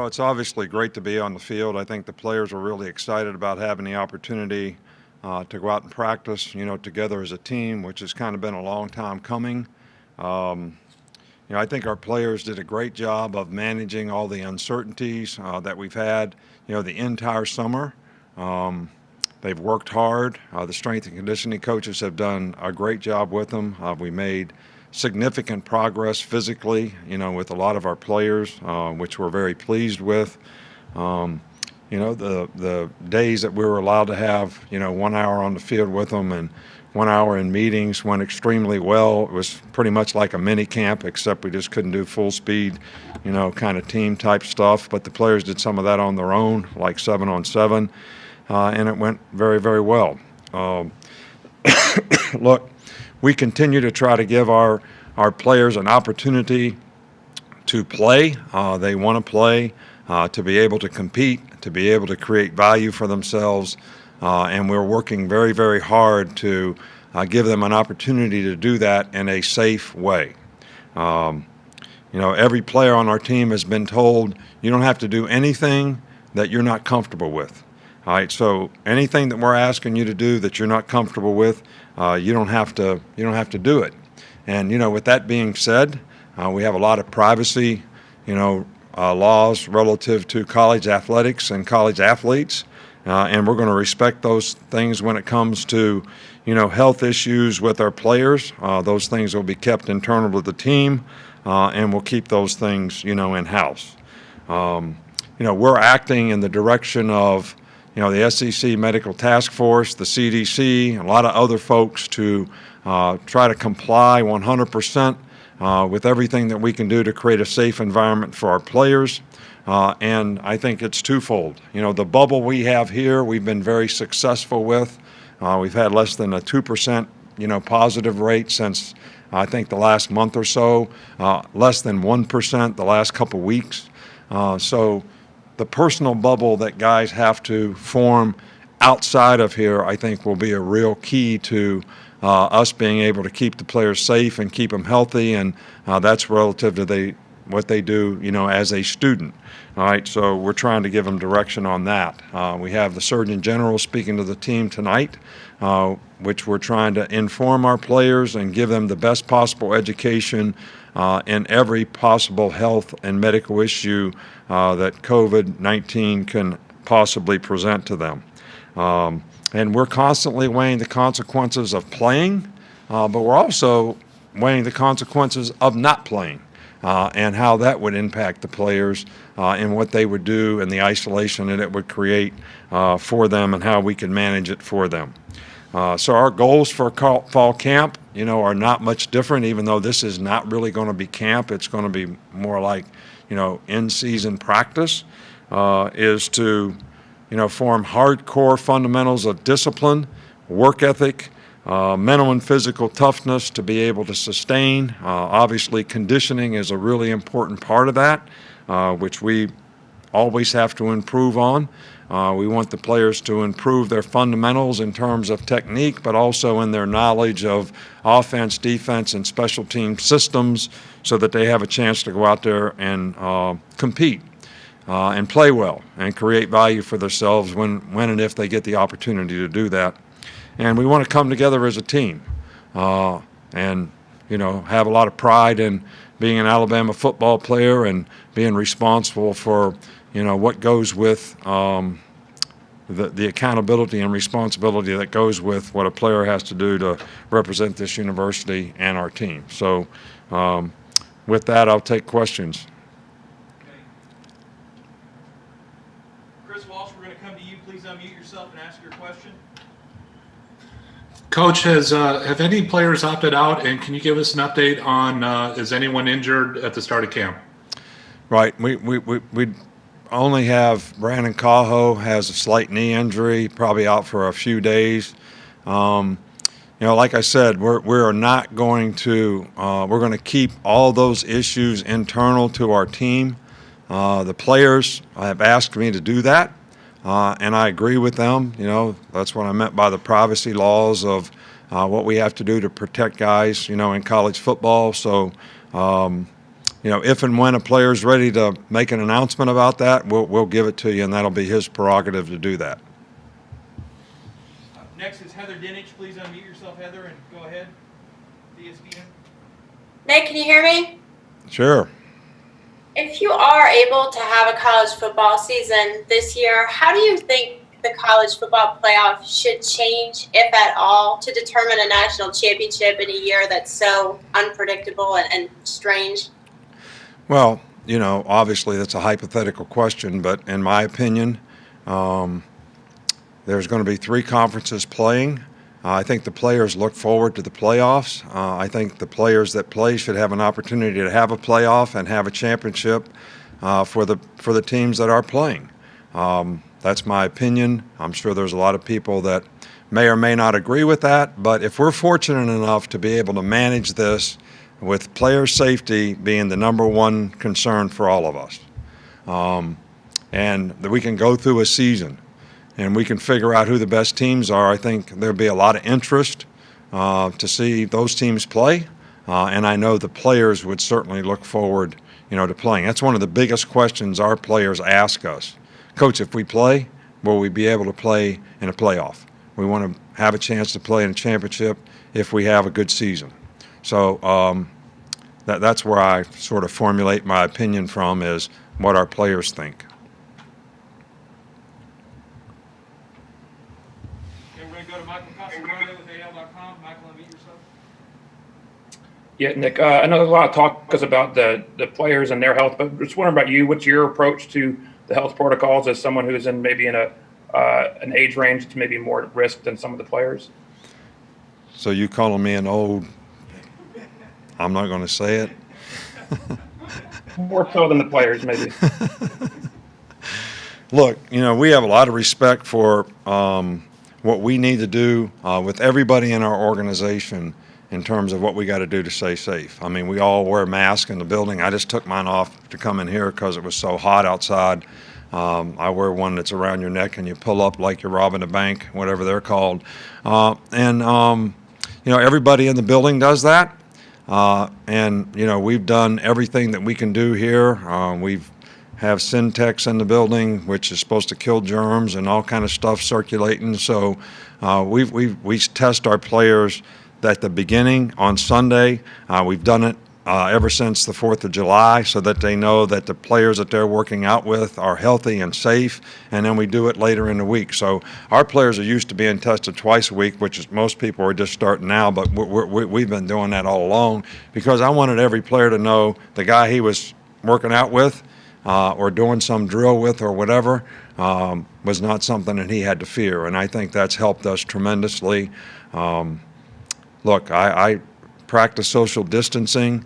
Well, it's obviously great to be on the field. I think the players are really excited about having the opportunity to go out and practice, together as a team, which has kind of been a long time coming. Um, I think our players did a great job of managing all the uncertainties that we've had, the entire summer. Um, they've worked hard. The strength and conditioning coaches have done a great job with them. We made significant progress physically, with a lot of our players, which we're very pleased with. The days that we were allowed to have, 1 hour on the field with them and 1 hour in meetings went extremely well. It was pretty much like a mini camp, except we just couldn't do full speed, kind of team type stuff. But the players did some of that on their own, like 7-on-7, and it went very, very well. Look, we continue to try to give our players an opportunity to play. They want to play, to be able to compete, to be able to create value for themselves. And we're working very, very hard to give them an opportunity to do that in a safe way. Every player on our team has been told you don't have to do anything that you're not comfortable with. All right, so anything that we're asking you to do that you're not comfortable with, you don't have to do it. And with that being said, we have a lot of privacy, laws relative to college athletics and college athletes, and we're going to respect those things when it comes to, health issues with our players. Those things will be kept internal to the team, and we'll keep those things, in-house. We're acting in the direction of, the SEC Medical Task Force, the CDC, a lot of other folks to try to comply 100% with everything that we can do to create a safe environment for our players. And I think it's twofold. The bubble we have here, we've been very successful with. We've had less than a 2%, positive rate since I think the last month or so, less than 1% the last couple weeks. So the personal bubble that guys have to form outside of here, I think, will be a real key to us being able to keep the players safe and keep them healthy, and that's relative to what they do, as a student. All right, so we're trying to give them direction on that. We have the Surgeon General speaking to the team tonight, which we're trying to inform our players and give them the best possible education in every possible health and medical issue that COVID-19 can possibly present to them. And we're constantly weighing the consequences of playing, but we're also weighing the consequences of not playing, and how that would impact the players and what they would do and the isolation that it would create for them and how we can manage it for them. So our goals for fall camp, are not much different, even though this is not really going to be camp. It's going to be more like, in-season practice, is to, form hardcore fundamentals of discipline, work ethic, mental and physical toughness to be able to sustain. Obviously, conditioning is a really important part of that, which we always have to improve on. We want the players to improve their fundamentals in terms of technique, but also in their knowledge of offense, defense, and special team systems so that they have a chance to go out there and compete and play well and create value for themselves when and if they get the opportunity to do that. And we want to come together as a team and, have a lot of pride in being an Alabama football player and being responsible for, what goes with the accountability and responsibility that goes with what a player has to do to represent this university and our team. So with that, I'll take questions. Chris Walsh, we're going to come to you. Please unmute yourself and ask your question. Coach, have any players opted out, and can you give us an update on is anyone injured at the start of camp? Right. We only have Brandon Cajo has a slight knee injury, probably out for a few days. Like I said, we're not going to we're going to keep all those issues internal to our team. The players have asked me to do that, and I agree with them. That's what I meant by the privacy laws of what we have to do to protect guys, in college football. So if and when a player's ready to make an announcement about that, we'll give it to you, and that'll be his prerogative to do that. Next is Heather Dinich. Please unmute yourself, Heather, and go ahead. ESPN. Nick, can you hear me? Sure. If you are able to have a college football season this year, how do you think the college football playoff should change, if at all, to determine a national championship in a year that's so unpredictable and strange? Well, obviously that's a hypothetical question, but in my opinion, there's going to be 3 conferences playing. I think the players look forward to the playoffs. I think the players that play should have an opportunity to have a playoff and have a championship for the teams that are playing. That's my opinion. I'm sure there's a lot of people that may or may not agree with that, but if we're fortunate enough to be able to manage this with player safety being the number one concern for all of us, and that we can go through a season and we can figure out who the best teams are, I think there'll be a lot of interest to see those teams play, and I know the players would certainly look forward, to playing. That's one of the biggest questions our players ask us. Coach, if we play, will we be able to play in a playoff? We want to have a chance to play in a championship if we have a good season. So that's where I sort of formulate my opinion from, is what our players think. Okay, we're going to go to Michael Casagrande with AL.com. Michael, unmute yourself. Yeah, Nick, I know there's a lot of talk about the players and their health, but just wondering about you. What's your approach to the health protocols as someone who's maybe in an age range to maybe more at risk than some of the players? So you calling me an old, I'm not going to say it. More so than the players, maybe. Look, we have a lot of respect for what we need to do with everybody in our organization in terms of what we got to do to stay safe. I mean, we all wear masks in the building. I just took mine off to come in here because it was so hot outside. I wear one that's around your neck and you pull up like you're robbing a bank, whatever they're called. Everybody in the building does that. We've done everything that we can do here. We've have Syntex in the building, which is supposed to kill germs and all kind of stuff circulating. So we test our players at the beginning on Sunday. We've done it ever since the 4th of July so that they know that the players that they're working out with are healthy and safe, and then we do it later in the week. So our players are used to being tested twice a week, which is most people are just starting now, but we've been doing that all along because I wanted every player to know the guy he was working out with or doing some drill with or whatever was not something that he had to fear, and I think that's helped us tremendously. Look, I practice social distancing.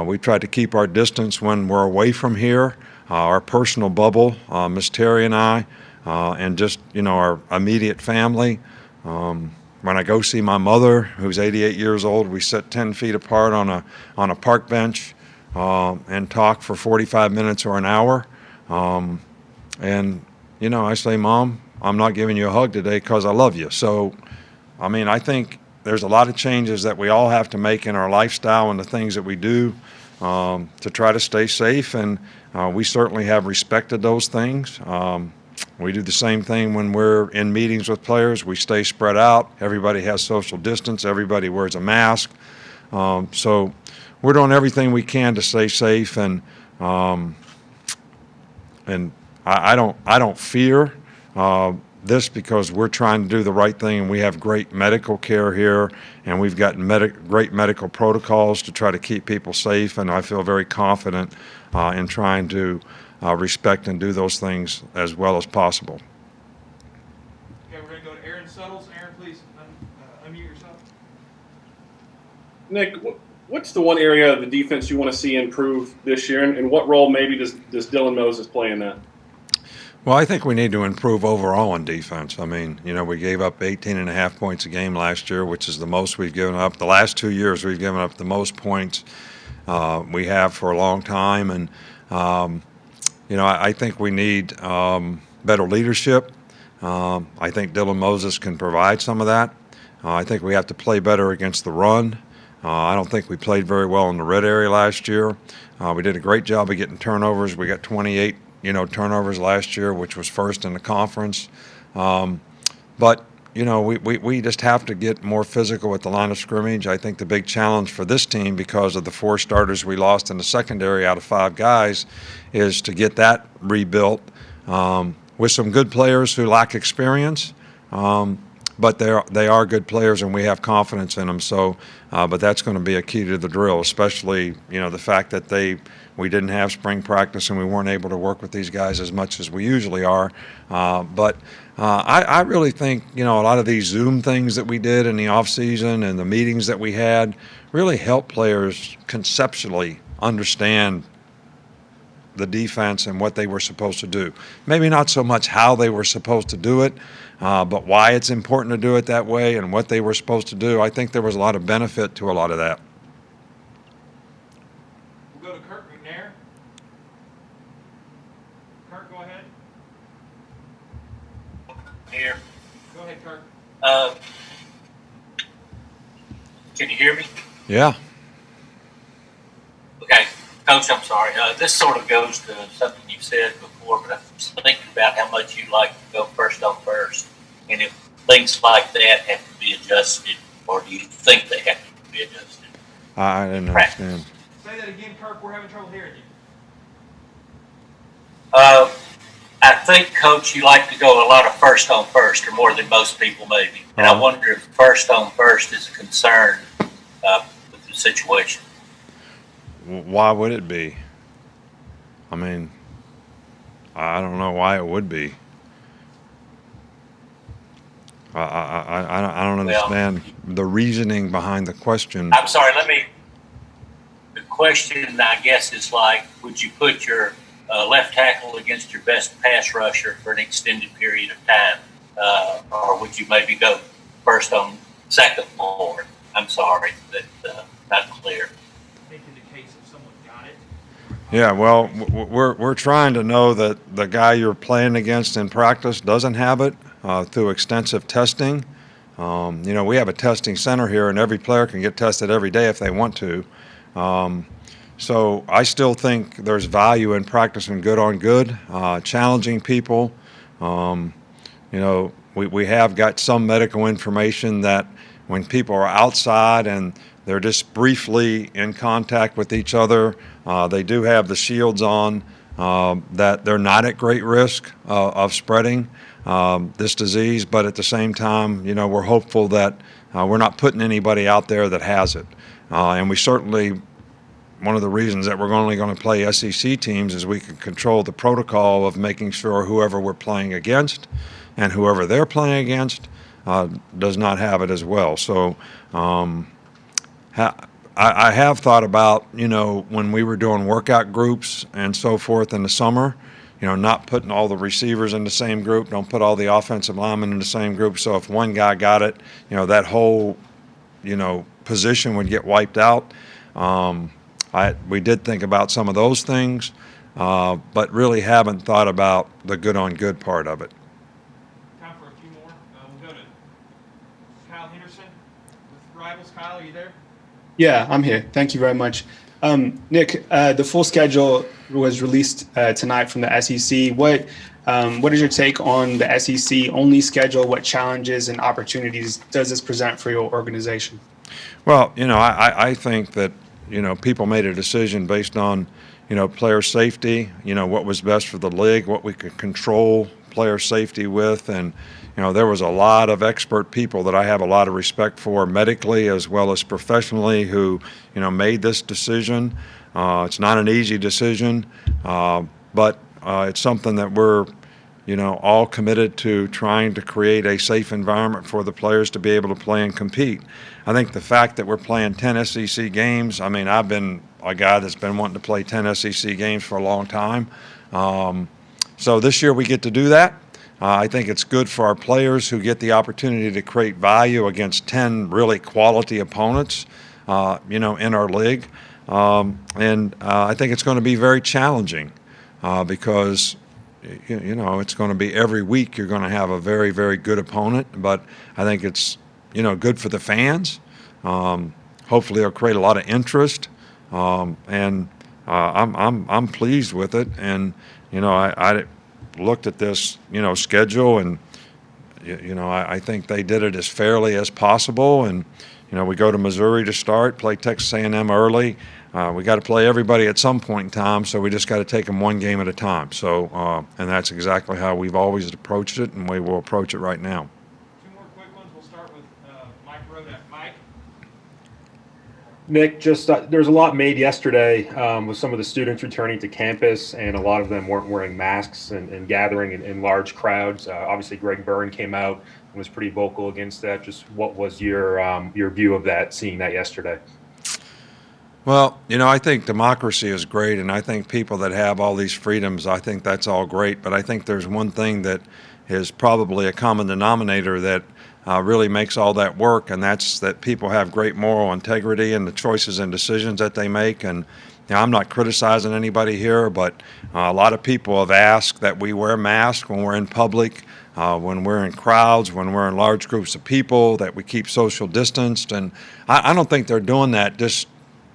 We try to keep our distance when we're away from here, our personal bubble, Miss Terry and I, and just, our immediate family. When I go see my mother, who's 88 years old, we sit 10 feet apart on a park bench and talk for 45 minutes or an hour. I say, Mom, I'm not giving you a hug today because I love you. So, I think there's a lot of changes that we all have to make in our lifestyle and the things that we do to try to stay safe, and we certainly have respected those things. We do the same thing when we're in meetings with players. We stay spread out. Everybody has social distance. Everybody wears a mask. So we're doing everything we can to stay safe, and I don't fear this because we're trying to do the right thing, and we have great medical care here, and we've got great medical protocols to try to keep people safe, and I feel very confident in trying to respect and do those things as well as possible. Okay, we're going to go to Aaron Suttles. Aaron, please unmute yourself. Nick, what's the one area of the defense you want to see improve this year, and what role maybe does Dylan Moses play in that? Well, I think we need to improve overall on defense. We gave up 18.5 points a game last year, which is the most we've given up. The last 2 years, we've given up the most points we have for a long time. And, I think we need better leadership. I think Dylan Moses can provide some of that. I think we have to play better against the run. I don't think we played very well in the red area last year. We did a great job of getting turnovers. We got 28, turnovers last year, which was first in the conference. But we just have to get more physical at the line of scrimmage. I think the big challenge for this team, because of the 4 starters we lost in the secondary out of 5 guys, is to get that rebuilt with some good players who lack experience. But they are good players, and we have confidence in them. So, but that's going to be a key to the drill, especially the fact that we didn't have spring practice and we weren't able to work with these guys as much as we usually are. But I really think a lot of these Zoom things that we did in the off season and the meetings that we had really helped players conceptually understand the defense and what they were supposed to do. Maybe not so much how they were supposed to do it, but why it's important to do it that way and what they were supposed to do. I think there was a lot of benefit to a lot of that. We'll go to Kirk McNair. Kirk, go ahead. Here. Go ahead, Kirk. Can you hear me? Yeah. Okay. Coach, I'm sorry. This sort of goes to something you said before, but I was thinking about how much you like to go first on first. And if things like that have to be adjusted, or do you think they have to be adjusted? I didn't understand. Say that again, Kirk. We're having trouble hearing you. I think, Coach, you like to go a lot of first on first, or more than most people maybe. And I wonder if first on first is a concern with the situation. Why would it be? I mean, I don't know why it would be. I don't understand the reasoning behind the question. I'm sorry, the question, I guess, is like, would you put your left tackle against your best pass rusher for an extended period of time? Or would you maybe go first on second more? I'm sorry, that's not clear. Yeah, well, we're trying to know that the guy you're playing against in practice doesn't have it through extensive testing. We have a testing center here, and every player can get tested every day if they want to. So I still think there's value in practicing good on good, challenging people. We have got some medical information that when people are outside and they're just briefly in contact with each other, they do have the shields on, that they're not at great risk of spreading this disease. But at the same time, we're hopeful that we're not putting anybody out there that has it. And we certainly, one of the reasons that we're only going to play SEC teams is we can control the protocol of making sure whoever we're playing against and whoever they're playing against does not have it as well. So I have thought about, when we were doing workout groups and so forth in the summer, not putting all the receivers in the same group, don't put all the offensive linemen in the same group. So if one guy got it, that whole, position would get wiped out. We did think about some of those things, but really haven't thought about the good on good part of it. Time for a few more. We'll go to Kyle Henderson with Rivals. Kyle, are you there? Yeah, I'm here. Thank you very much. Nick, the full schedule was released tonight from the SEC. What is your take on the SEC only schedule? What challenges and opportunities does this present for your organization? Well, I think that, people made a decision based on, player safety, what was best for the league, what we could control player safety with. And, there was a lot of expert people that I have a lot of respect for medically as well as professionally who, made this decision. It's not an easy decision, but it's something that we're, all committed to trying to create a safe environment for the players to be able to play and compete. I think the fact that we're playing 10 SEC games, I've been a guy that's been wanting to play 10 SEC games for a long time. So this year we get to do that. I think it's good for our players who get the opportunity to create value against 10 really quality opponents, in our league. And I think it's going to be very challenging because, it's going to be every week you're going to have a very, very good opponent. But I think it's, good for the fans. hopefully it'll create a lot of interest, and I'm pleased with it. And I looked at this schedule, and I think they did it as fairly as possible. And we go to Missouri to start, play Texas A&M early. We got to play everybody at some point in time, so we just got to take them one game at a time. So, and that's exactly how we've always approached it, and we will approach it right now. Two more quick ones. We'll start with Mike Rodak. Mike? Nick, just there's a lot made yesterday with some of the students returning to campus, and a lot of them weren't wearing masks and gathering in large crowds. Obviously, Greg Byrne came out and was pretty vocal against that. Just what was your view of that, seeing that yesterday? Well, I think democracy is great, and I think people that have all these freedoms, I think that's all great. But I think there's one thing that is probably a common denominator that really makes all that work, and that's that people have great moral integrity in the choices and decisions that they make. And I'm not criticizing anybody here, but a lot of people have asked that we wear masks when we're in public, when we're in crowds, when we're in large groups of people, that we keep social distanced. And I don't think they're doing that just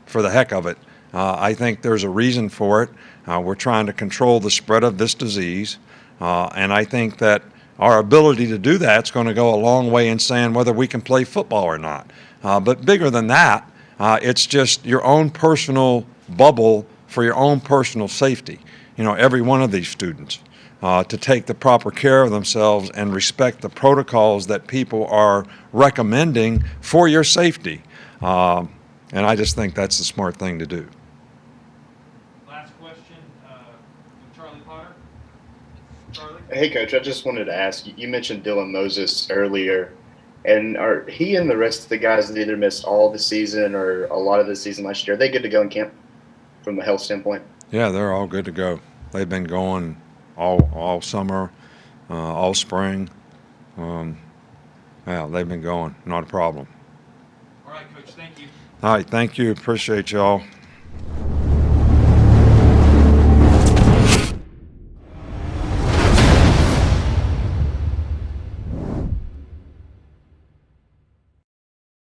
for the heck of it. I think there's a reason for it. We're trying to control the spread of this disease, and I think that our ability to do that is going to go a long way in saying whether we can play football or not. But bigger than that, it's just your own personal bubble for your own personal safety. Every one of these students to take the proper care of themselves and respect the protocols that people are recommending for your safety. And I just think that's the smart thing to do. Last question, Charlie Potter. Charlie? Hey, Coach, I just wanted to ask you, you mentioned Dylan Moses earlier, and are he and the rest of the guys that either missed all the season or a lot of the season last year, are they good to go in camp from a health standpoint? Yeah, they're all good to go. They've been going all summer, all spring. Yeah, they've been going, not a problem. All right, Coach, thank you. All right, thank you. Appreciate y'all.